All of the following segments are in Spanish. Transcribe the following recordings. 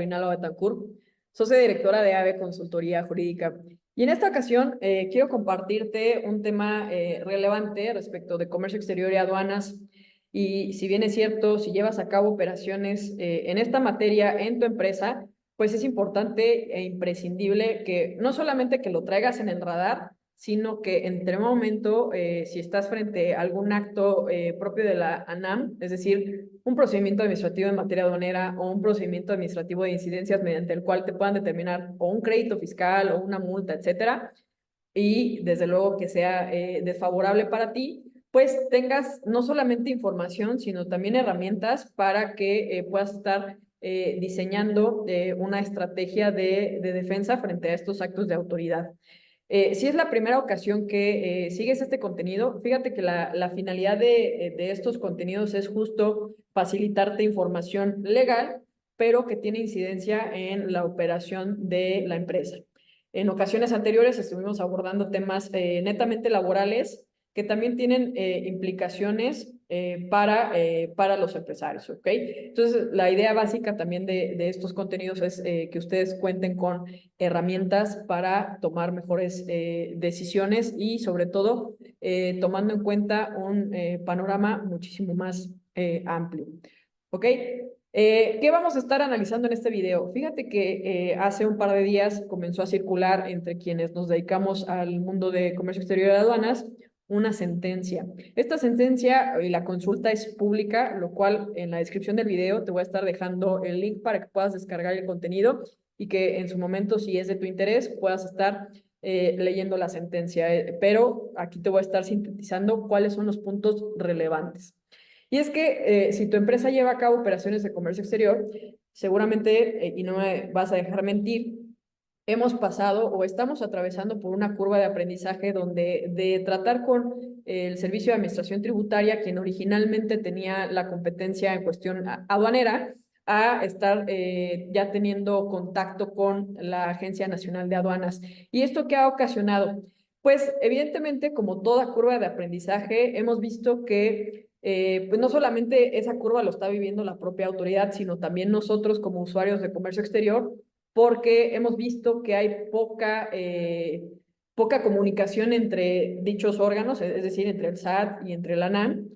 Carolina López Betancourt, socia directora de AVE Consultoría Jurídica. Y en esta ocasión quiero compartirte un tema relevante respecto de comercio exterior y aduanas. Y si bien es cierto, si llevas a cabo operaciones en esta materia en tu empresa, pues es importante e imprescindible que no solamente que lo traigas en el radar, sino que en determinado momento, si estás frente a algún acto propio de la ANAM, es decir, un procedimiento administrativo en materia aduanera o un procedimiento administrativo de incidencias mediante el cual te puedan determinar o un crédito fiscal o una multa, etcétera, y desde luego que sea desfavorable para ti, pues tengas no solamente información, sino también herramientas para que puedas estar diseñando una estrategia de defensa frente a estos actos de autoridad. Si es la primera ocasión que sigues este contenido, fíjate que la finalidad de estos contenidos es justo facilitarte información legal, pero que tiene incidencia en la operación de la empresa. En ocasiones anteriores estuvimos abordando temas netamente laborales que también tienen implicaciones para los empresarios, ¿ok? Entonces, la idea básica también de estos contenidos es que ustedes cuenten con herramientas para tomar mejores decisiones y sobre todo tomando en cuenta un panorama muchísimo más amplio. ¿Ok? ¿Qué vamos a estar analizando en este video? Fíjate que hace un par de días comenzó a circular entre quienes nos dedicamos al mundo de comercio exterior y aduanas una sentencia. Esta sentencia y la consulta es pública, lo cual en la descripción del video te voy a estar dejando el link para que puedas descargar el contenido y que en su momento, si es de tu interés, puedas estar leyendo la sentencia. Pero aquí te voy a estar sintetizando cuáles son los puntos relevantes. Y es que si tu empresa lleva a cabo operaciones de comercio exterior, seguramente, y no me vas a dejar mentir, hemos pasado o estamos atravesando por una curva de aprendizaje donde de tratar con el Servicio de Administración Tributaria, quien originalmente tenía la competencia en cuestión aduanera, a estar ya teniendo contacto con la Agencia Nacional de Aduanas. ¿Y esto qué ha ocasionado? Pues evidentemente, como toda curva de aprendizaje, hemos visto que pues no solamente esa curva lo está viviendo la propia autoridad, sino también nosotros como usuarios de comercio exterior, porque hemos visto que hay poca comunicación entre dichos órganos, es decir, entre el SAT y entre la ANAM.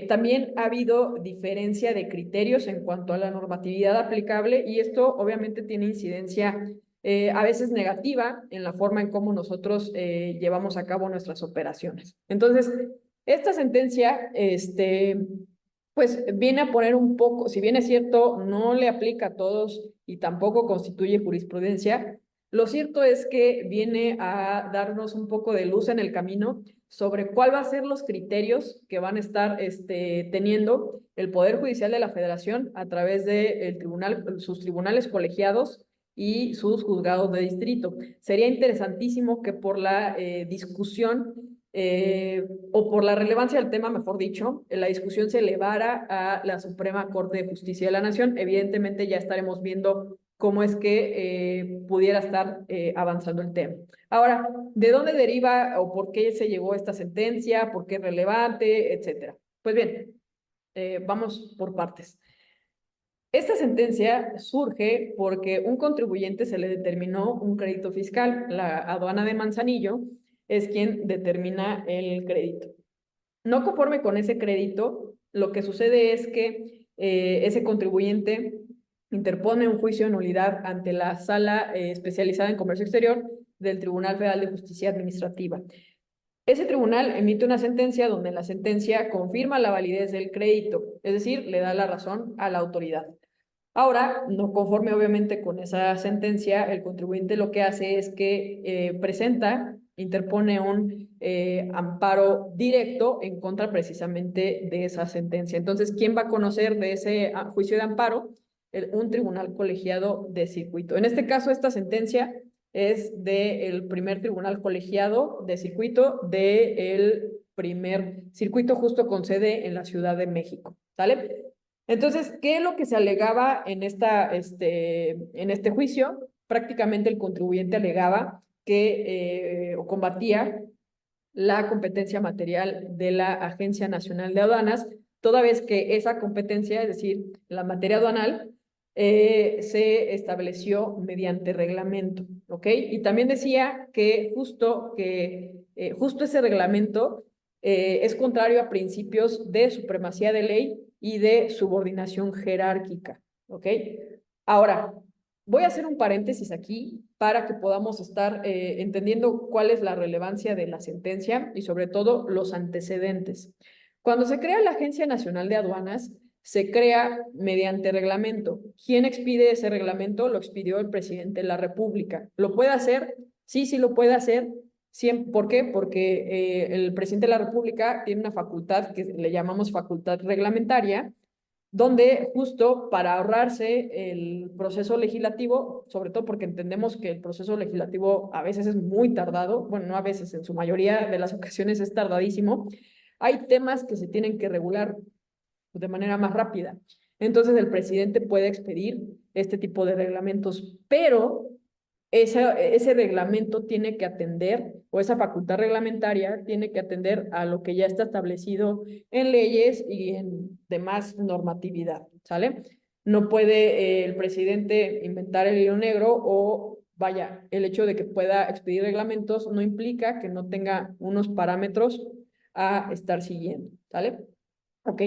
También ha habido diferencia de criterios en cuanto a la normatividad aplicable y esto obviamente tiene incidencia a veces negativa en la forma en cómo nosotros llevamos a cabo nuestras operaciones. Entonces, esta sentencia, pues viene a poner un poco, si bien es cierto, no le aplica a todos y tampoco constituye jurisprudencia, lo cierto es que viene a darnos un poco de luz en el camino sobre cuál va a ser los criterios que van a estar teniendo el Poder Judicial de la Federación a través de sus tribunales colegiados y sus juzgados de distrito. Sería interesantísimo que por la discusión o por la relevancia del tema, mejor dicho, la discusión se elevara a la Suprema Corte de Justicia de la Nación. Evidentemente ya estaremos viendo cómo es que pudiera estar avanzando el tema. Ahora, ¿de dónde deriva o por qué se llegó a esta sentencia? ¿Por qué es relevante? Etcétera. Pues bien, vamos por partes. Esta sentencia surge porque un contribuyente se le determinó un crédito fiscal. La aduana de Manzanillo es quien determina el crédito. No conforme con ese crédito, lo que sucede es que ese contribuyente interpone un juicio de nulidad ante la sala especializada en comercio exterior del Tribunal Federal de Justicia Administrativa. Ese tribunal emite una sentencia donde la sentencia confirma la validez del crédito, es decir, le da la razón a la autoridad. Ahora, no conforme obviamente con esa sentencia, el contribuyente lo que hace es que interpone un amparo directo en contra precisamente de esa sentencia. Entonces, ¿quién va a conocer de ese juicio de amparo? Un tribunal colegiado de circuito. En este caso, esta sentencia es del primer tribunal colegiado de circuito del primer circuito justo con sede en la Ciudad de México. ¿Sale? Entonces, ¿qué es lo que se alegaba en este juicio? Prácticamente el contribuyente alegaba que o combatía la competencia material de la Agencia Nacional de Aduanas, toda vez que esa competencia, es decir, la materia aduanal, se estableció mediante reglamento, ¿ok? Y también decía que justo ese reglamento es contrario a principios de supremacía de ley y de subordinación jerárquica, ¿ok? Ahora, voy a hacer un paréntesis aquí para que podamos estar entendiendo cuál es la relevancia de la sentencia y sobre todo los antecedentes. Cuando se crea la Agencia Nacional de Aduanas, se crea mediante reglamento. ¿Quién expide ese reglamento? Lo expidió el presidente de la República. ¿Lo puede hacer? Sí, sí lo puede hacer. ¿Por qué? Porque el presidente de la República tiene una facultad que le llamamos facultad reglamentaria, donde justo para ahorrarse el proceso legislativo, sobre todo porque entendemos que el proceso legislativo a veces es muy tardado, bueno, no a veces, en su mayoría de las ocasiones es tardadísimo, hay temas que se tienen que regular de manera más rápida. Entonces el presidente puede expedir este tipo de reglamentos, pero ese reglamento tiene que atender, o esa facultad reglamentaria tiene que atender a lo que ya está establecido en leyes y en demás normatividad, ¿sale? No puede el presidente inventar el hilo negro o, vaya, el hecho de que pueda expedir reglamentos no implica que no tenga unos parámetros a estar siguiendo, ¿sale? Ok.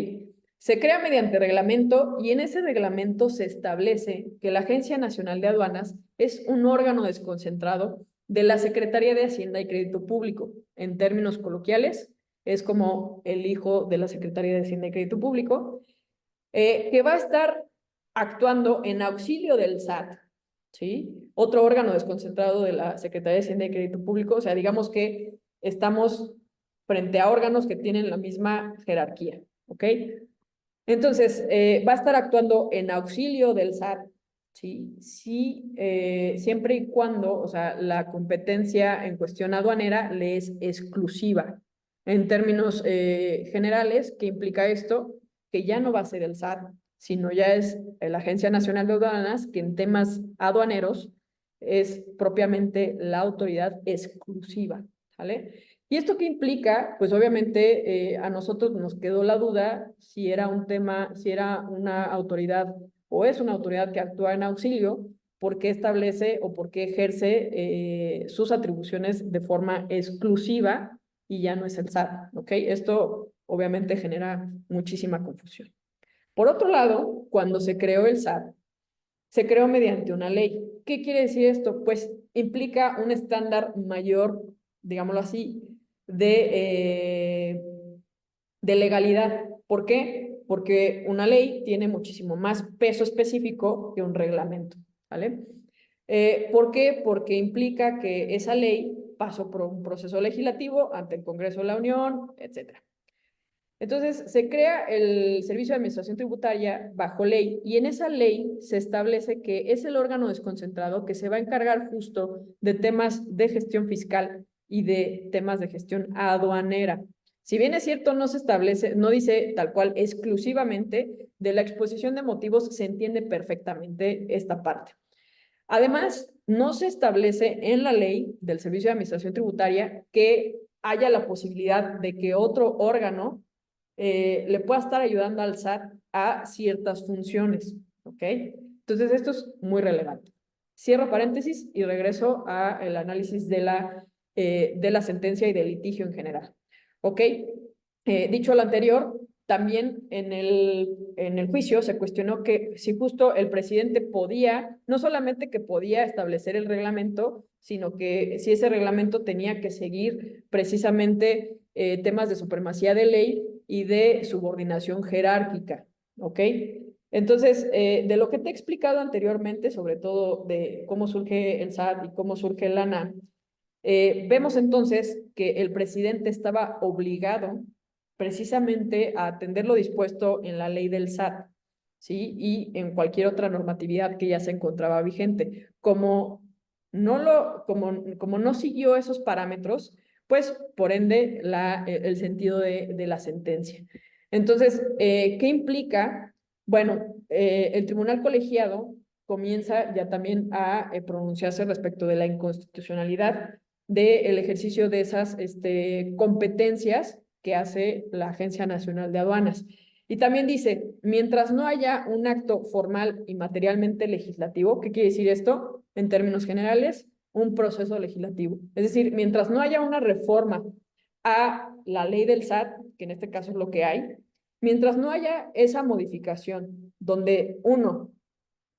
Se crea mediante reglamento y en ese reglamento se establece que la Agencia Nacional de Aduanas es un órgano desconcentrado de la Secretaría de Hacienda y Crédito Público. En términos coloquiales, es como el hijo de la Secretaría de Hacienda y Crédito Público, que va a estar actuando en auxilio del SAT, ¿sí? Otro órgano desconcentrado de la Secretaría de Hacienda y Crédito Público. O sea, digamos que estamos frente a órganos que tienen la misma jerarquía, ¿ok? Entonces, va a estar actuando en auxilio del SAT, ¿sí? Sí, siempre y cuando, o sea, la competencia en cuestión aduanera le es exclusiva. En términos generales, ¿qué implica esto? Que ya no va a ser el SAT, sino ya es la Agencia Nacional de Aduanas, que en temas aduaneros es propiamente la autoridad exclusiva, ¿vale? ¿Y esto qué implica? Pues obviamente a nosotros nos quedó la duda si era un tema, si era una autoridad o es una autoridad que actúa en auxilio, por qué establece o por qué ejerce sus atribuciones de forma exclusiva y ya no es el SAT, ¿ok? Esto obviamente genera muchísima confusión. Por otro lado, cuando se creó el SAT, se creó mediante una ley. ¿Qué quiere decir esto? Pues implica un estándar mayor, digámoslo así, de legalidad. ¿Por qué? Porque una ley tiene muchísimo más peso específico que un reglamento, ¿vale? ¿Por qué? Porque implica que esa ley pasó por un proceso legislativo ante el Congreso de la Unión, etcétera. Entonces, se crea el Servicio de Administración Tributaria bajo ley y en esa ley se establece que es el órgano desconcentrado que se va a encargar justo de temas de gestión fiscal y de temas de gestión aduanera. Si bien es cierto, no se establece, no dice tal cual exclusivamente, de la exposición de motivos se entiende perfectamente esta parte. Además, no se establece en la ley del Servicio de Administración Tributaria que haya la posibilidad de que otro órgano le pueda estar ayudando al SAT a ciertas funciones, ¿ok? Entonces, esto es muy relevante. Cierro paréntesis y regreso al análisis de la sentencia y del litigio en general, ¿ok? Dicho lo anterior, también en el juicio se cuestionó que si justo el presidente podía, no solamente que podía establecer el reglamento, sino que si ese reglamento tenía que seguir precisamente temas de supremacía de ley y de subordinación jerárquica, ¿ok? Entonces, de lo que te he explicado anteriormente, sobre todo de cómo surge el SAT y cómo surge el ANA, vemos entonces que el presidente estaba obligado precisamente a atender lo dispuesto en la ley del SAT, ¿sí? Y en cualquier otra normatividad que ya se encontraba vigente. Como no siguió esos parámetros, pues por ende el sentido de la sentencia. Entonces, ¿qué implica? Bueno, el tribunal colegiado comienza ya también a pronunciarse respecto de la inconstitucionalidad del ejercicio de esas competencias que hace la Agencia Nacional de Aduanas. Y también dice, mientras no haya un acto formal y materialmente legislativo, ¿qué quiere decir esto? En términos generales, un proceso legislativo. Es decir, mientras no haya una reforma a la ley del SAT, que en este caso es lo que hay, mientras no haya esa modificación donde uno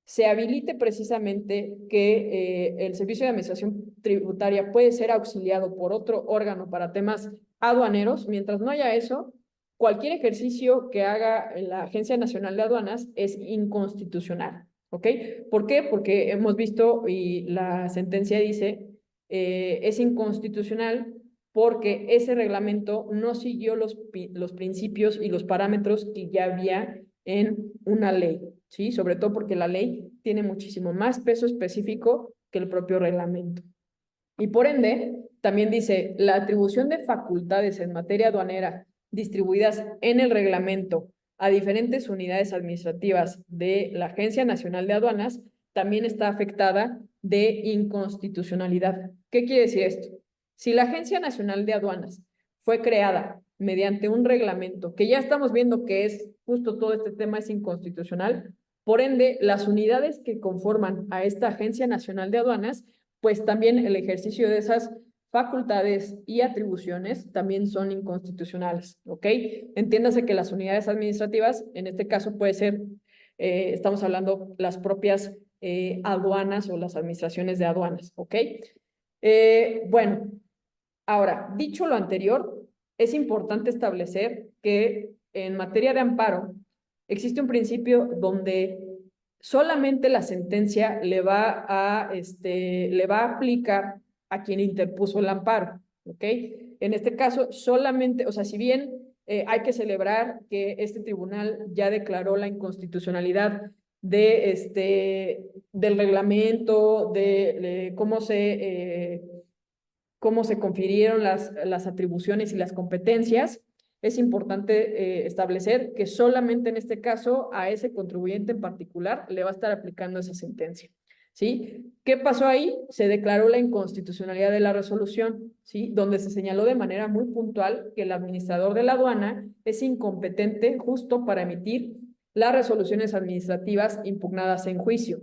se habilite precisamente que el Servicio de Administración Tributaria puede ser auxiliado por otro órgano para temas aduaneros, mientras no haya eso, cualquier ejercicio que haga la Agencia Nacional de Aduanas es inconstitucional, ¿ok? ¿Por qué? Porque hemos visto y la sentencia dice es inconstitucional porque ese reglamento no siguió los principios y los parámetros que ya había en una ley, ¿sí? Sobre todo porque la ley tiene muchísimo más peso específico que el propio reglamento. Y por ende, también dice, la atribución de facultades en materia aduanera distribuidas en el reglamento a diferentes unidades administrativas de la Agencia Nacional de Aduanas también está afectada de inconstitucionalidad. ¿Qué quiere decir esto? Si la Agencia Nacional de Aduanas fue creada mediante un reglamento, que ya estamos viendo que es justo todo este tema es inconstitucional, por ende, las unidades que conforman a esta Agencia Nacional de Aduanas pues también el ejercicio de esas facultades y atribuciones también son inconstitucionales, ¿ok? Entiéndase que las unidades administrativas, en este caso puede ser, estamos hablando las propias aduanas o las administraciones de aduanas, ¿ok? Bueno, ahora, dicho lo anterior, es importante establecer que en materia de amparo existe un principio donde solamente la sentencia le va a aplicar a quien interpuso el amparo, ¿ok? En este caso, solamente, o sea, si bien hay que celebrar que este tribunal ya declaró la inconstitucionalidad del reglamento, de cómo se confirieron las atribuciones y las competencias, es importante establecer que solamente en este caso a ese contribuyente en particular le va a estar aplicando esa sentencia, ¿sí? ¿Qué pasó ahí? Se declaró la inconstitucionalidad de la resolución, ¿sí? Donde se señaló de manera muy puntual que el administrador de la aduana es incompetente justo para emitir las resoluciones administrativas impugnadas en juicio.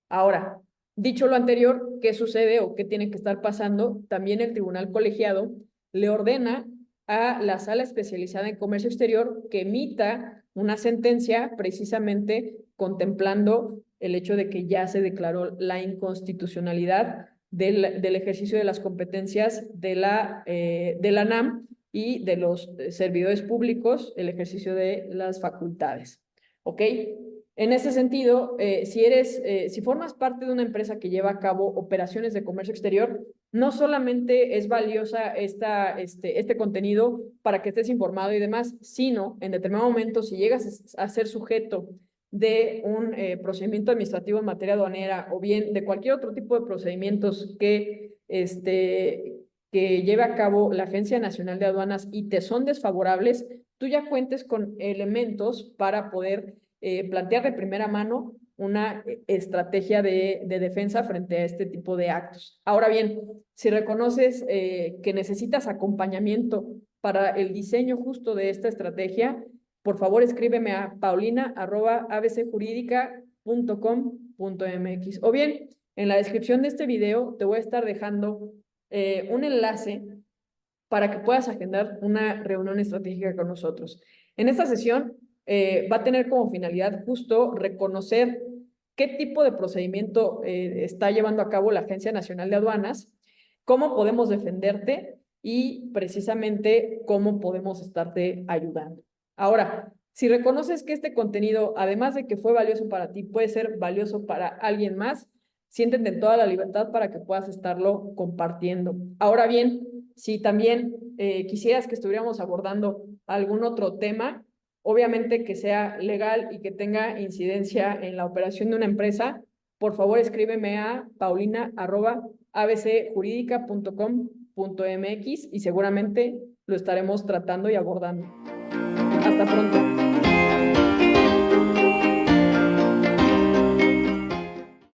Ahora, dicho lo anterior, ¿qué sucede o qué tiene que estar pasando? También el tribunal colegiado le ordena a la sala especializada en comercio exterior que emita una sentencia precisamente contemplando el hecho de que ya se declaró la inconstitucionalidad del ejercicio de las competencias de la NAM y de los servidores públicos, el ejercicio de las facultades. ¿Ok? En ese sentido, si formas parte de una empresa que lleva a cabo operaciones de comercio exterior, no solamente es valiosa este contenido para que estés informado y demás, sino en determinado momento, si llegas a ser sujeto de un procedimiento administrativo en materia aduanera o bien de cualquier otro tipo de procedimientos que lleve a cabo la Agencia Nacional de Aduanas y te son desfavorables, tú ya cuentes con elementos para poder plantear de primera mano una estrategia de defensa frente a este tipo de actos. Ahora bien, si reconoces que necesitas acompañamiento para el diseño justo de esta estrategia, por favor escríbeme a paulina@abcjurídica.com.mx o bien en la descripción de este video te voy a estar dejando un enlace para que puedas agendar una reunión estratégica con nosotros. En esta sesión va a tener como finalidad justo reconocer qué tipo de procedimiento está llevando a cabo la Agencia Nacional de Aduanas, cómo podemos defenderte y precisamente cómo podemos estarte ayudando. Ahora, si reconoces que este contenido, además de que fue valioso para ti, puede ser valioso para alguien más, siéntete en toda la libertad para que puedas estarlo compartiendo. Ahora bien, si también quisieras que estuviéramos abordando algún otro tema, obviamente que sea legal y que tenga incidencia en la operación de una empresa, por favor escríbeme a paulina@abcjurídica.com.mx y seguramente lo estaremos tratando y abordando. Hasta pronto.